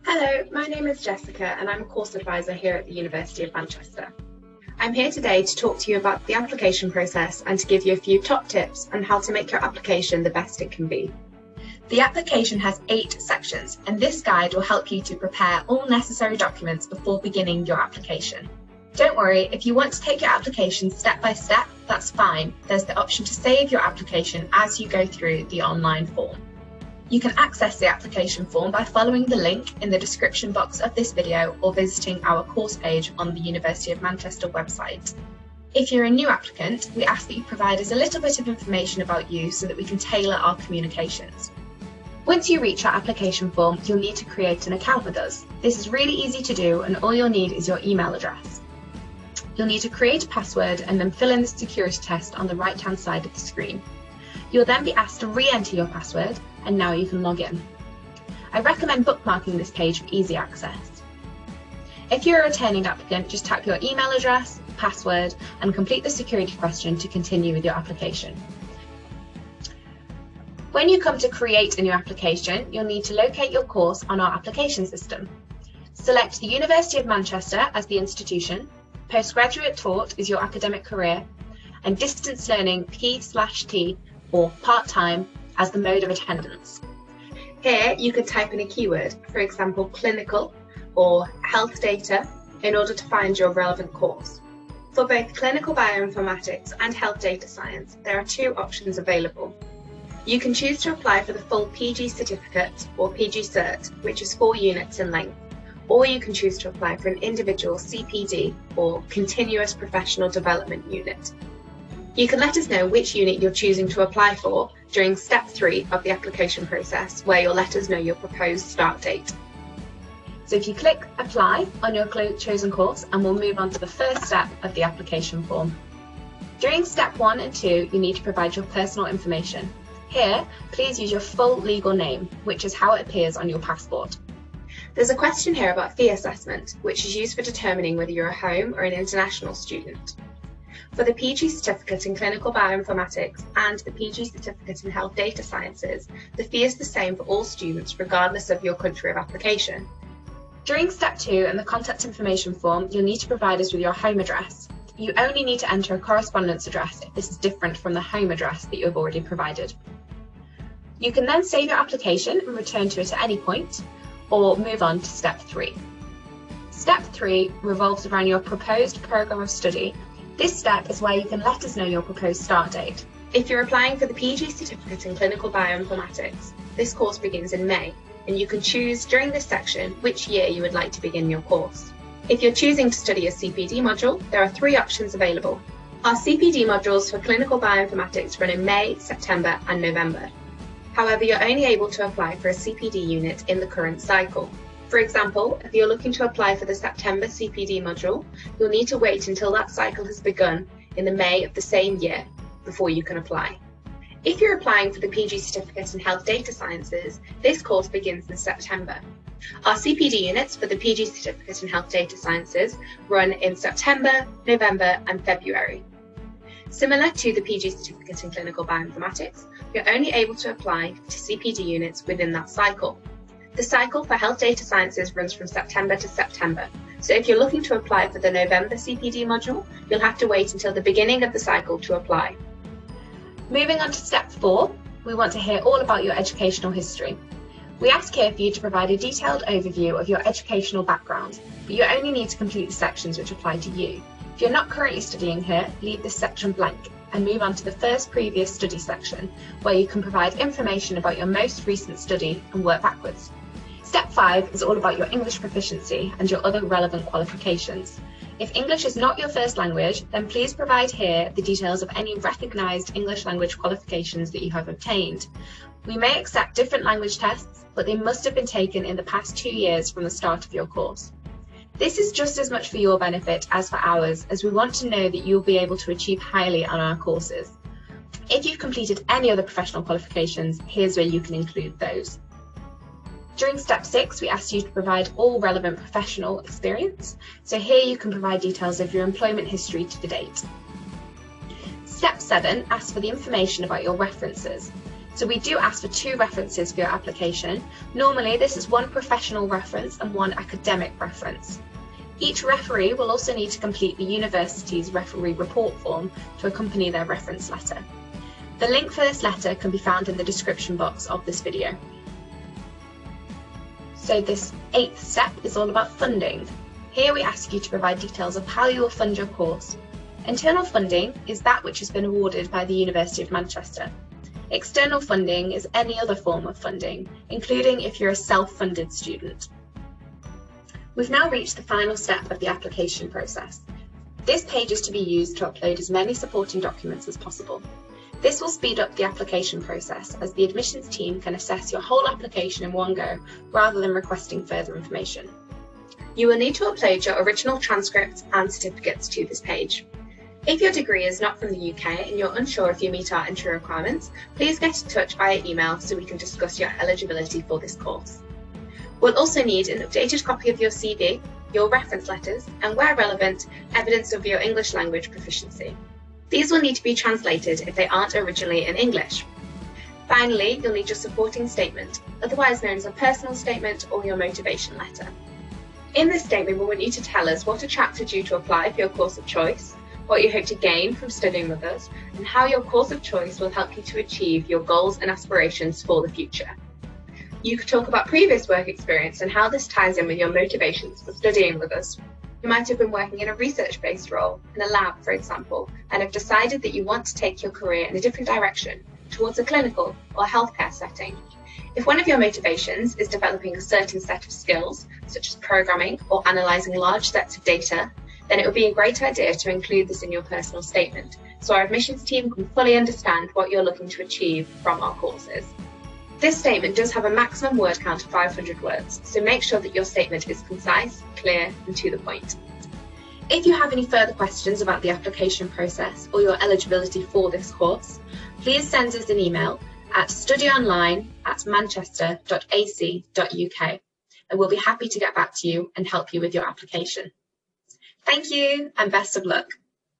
Hello, my name is Jessica and I'm a course advisor here at the University of Manchester. I'm here today to talk to you about the application process and to give you a few top tips on how to make your application the best it can be. The application has 8 sections and this guide will help you to prepare all necessary documents before beginning your application. Don't worry, if you want to take your application step by step, that's fine. There's the option to save your application as you go through the online form. You can access the application form by following the link in the description box of this video or visiting our course page on the University of Manchester website. If you're a new applicant, we ask that you provide us a little bit of information about you so that we can tailor our communications. Once you reach our application form, you'll need to create an account with us. This is really easy to do and all you'll need is your email address. You'll need to create a password and then fill in the security test on the right-hand side of the screen. You'll then be asked to re-enter your password and now you can log in. I recommend bookmarking this page for easy access. If you're a returning applicant, just type your email address, password, and complete the security question to continue with your application. When you come to create a new application, you'll need to locate your course on our application system. Select the University of Manchester as the institution, postgraduate taught is your academic career, and distance learning P/T or part-time as the mode of attendance. Here you could type in a keyword, for example clinical or health data, in order to find your relevant course. For both clinical bioinformatics and health data science, there are 2 options available. You can choose to apply for the full PG certificate or PG Cert, which is 4 units in length, or you can choose to apply for an individual CPD or continuous professional development unit. You can let us know which unit you're choosing to apply for during step 3 of the application process, where you'll let us know your proposed start date. So if you click apply on your chosen course, and we'll move on to the first step of the application form. During step 1 and 2, you need to provide your personal information. Here, please use your full legal name, which is how it appears on your passport. There's a question here about fee assessment, which is used for determining whether you're a home or an international student. For the PG certificate in clinical bioinformatics and the PG certificate in health data sciences, the fee is the same for all students regardless of your country of application. During step 2 and the contact information form, you'll need to provide us with your home address. You only need to enter a correspondence address if this is different from the home address that you have already provided. You can then save your application and return to it at any point, or move on to step 3. Step 3 revolves around your proposed programme of study. This step is where you can let us know your proposed start date. If you're applying for the PG certificate in clinical bioinformatics, this course begins in May, and you can choose during this section which year you would like to begin your course. If you're choosing to study a CPD module, there are 3 options available. Our CPD modules for clinical bioinformatics run in May, September and November. However, you're only able to apply for a CPD unit in the current cycle. For example, if you're looking to apply for the September CPD module, you'll need to wait until that cycle has begun in the May of the same year before you can apply. If you're applying for the PG certificate in health data sciences, this course begins in September. Our CPD units for the PG certificate in health data sciences run in September, November and February. Similar to the PG certificate in clinical bioinformatics, you're only able to apply to CPD units within that cycle. The cycle for health data sciences runs from September to September, so if you're looking to apply for the November CPD module, you'll have to wait until the beginning of the cycle to apply. Moving on to step 4, we want to hear all about your educational history. We ask here for you to provide a detailed overview of your educational background, but you only need to complete the sections which apply to you. If you're not currently studying here, leave this section blank and move on to the first previous study section, where you can provide information about your most recent study and work backwards. Step 5 is all about your English proficiency and your other relevant qualifications. If English is not your first language, then please provide here the details of any recognised English language qualifications that you have obtained. We may accept different language tests, but they must have been taken in the past 2 years from the start of your course. This is just as much for your benefit as for ours, as we want to know that you'll be able to achieve highly on our courses. If you've completed any other professional qualifications, here's where you can include those. During step 6, we asked you to provide all relevant professional experience. So here you can provide details of your employment history to date. Step 7 asks for the information about your references. So we do ask for 2 references for your application. Normally this is 1 professional reference and 1 academic reference. Each referee will also need to complete the university's referee report form to accompany their reference letter. The link for this letter can be found in the description box of this video. So this 8th step is all about funding. Here we ask you to provide details of how you will fund your course. Internal funding is that which has been awarded by the University of Manchester. External funding is any other form of funding, including if you're a self-funded student. We've now reached the final step of the application process. This page is to be used to upload as many supporting documents as possible. This will speed up the application process as the admissions team can assess your whole application in one go rather than requesting further information. You will need to upload your original transcripts and certificates to this page. If your degree is not from the UK and you're unsure if you meet our entry requirements, please get in touch via email so we can discuss your eligibility for this course. We'll also need an updated copy of your CV, your reference letters, and where relevant, evidence of your English language proficiency. These will need to be translated if they aren't originally in English. Finally, you'll need your supporting statement, otherwise known as a personal statement or your motivation letter. In this statement, we want you to tell us what attracted you to apply for your course of choice, what you hope to gain from studying with us, and how your course of choice will help you to achieve your goals and aspirations for the future. You could talk about previous work experience and how this ties in with your motivations for studying with us. You might have been working in a research-based role, in a lab for example, and have decided that you want to take your career in a different direction, towards a clinical or healthcare setting. If one of your motivations is developing a certain set of skills, such as programming or analysing large sets of data, then it would be a great idea to include this in your personal statement, so our admissions team can fully understand what you're looking to achieve from our courses. This statement does have a maximum word count of 500 words, so make sure that your statement is concise, clear, and to the point. If you have any further questions about the application process or your eligibility for this course, please send us an email at studyonline@manchester.ac.uk, and we'll be happy to get back to you and help you with your application. Thank you and best of luck.